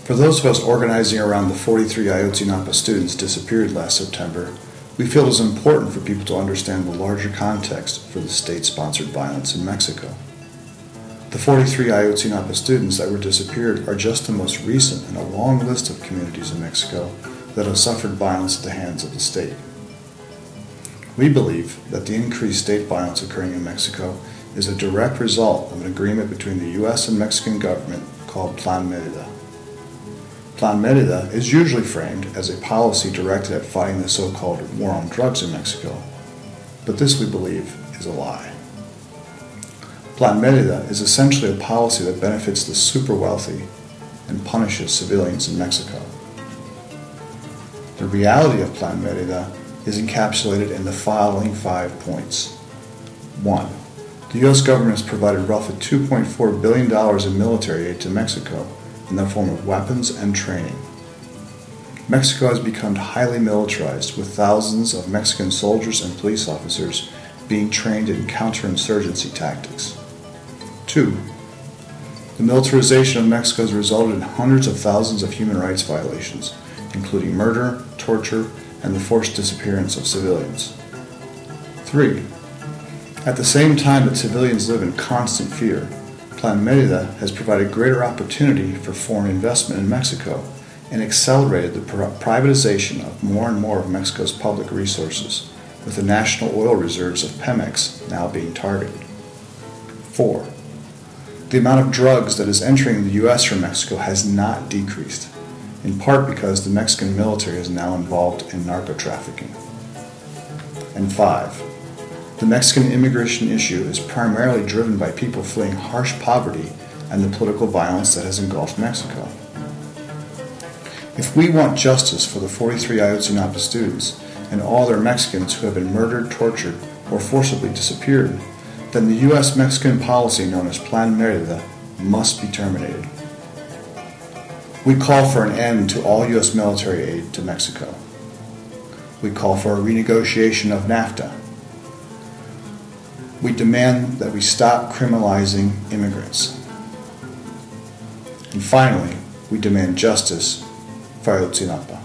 For those of us organizing around the 43 Ayotzinapa students disappeared last September, we feel it is important for people to understand the larger context for the state-sponsored violence in Mexico. The 43 Ayotzinapa students that were disappeared are just the most recent in a long list of communities in Mexico that have suffered violence at the hands of the state. We believe that the increased state violence occurring in Mexico is a direct result of an agreement between the U.S. and Mexican government called Plan Merida. Plan Merida is usually framed as a policy directed at fighting the so-called war on drugs in Mexico, but this, we believe, is a lie. Plan Merida is essentially a policy that benefits the super wealthy and punishes civilians in Mexico. The reality of Plan Merida is encapsulated in the following 5 points. 1. The U.S. government has provided roughly $2.4 billion in military aid to Mexico in the form of weapons and training. Mexico has become highly militarized, with thousands of Mexican soldiers and police officers being trained in counterinsurgency tactics. 2. The militarization of Mexico has resulted in hundreds of thousands of human rights violations, including murder, torture, and the forced disappearance of civilians. 3. At the same time that civilians live in constant fear, Plan Merida has provided greater opportunity for foreign investment in Mexico and accelerated the privatization of more and more of Mexico's public resources, with the national oil reserves of Pemex now being targeted. 4. The amount of drugs that is entering the U.S. from Mexico has not decreased, in part because the Mexican military is now involved in narco-trafficking. And 5. The Mexican immigration issue is primarily driven by people fleeing harsh poverty and the political violence that has engulfed Mexico. If we want justice for the 43 Ayotzinapa students and all other Mexicans who have been murdered, tortured, or forcibly disappeared, then the U.S.-Mexican policy known as Plan Merida must be terminated. We call for an end to all U.S. military aid to Mexico. We call for a renegotiation of NAFTA. We demand that we stop criminalizing immigrants. And finally, we demand justice for Ayotzinapa.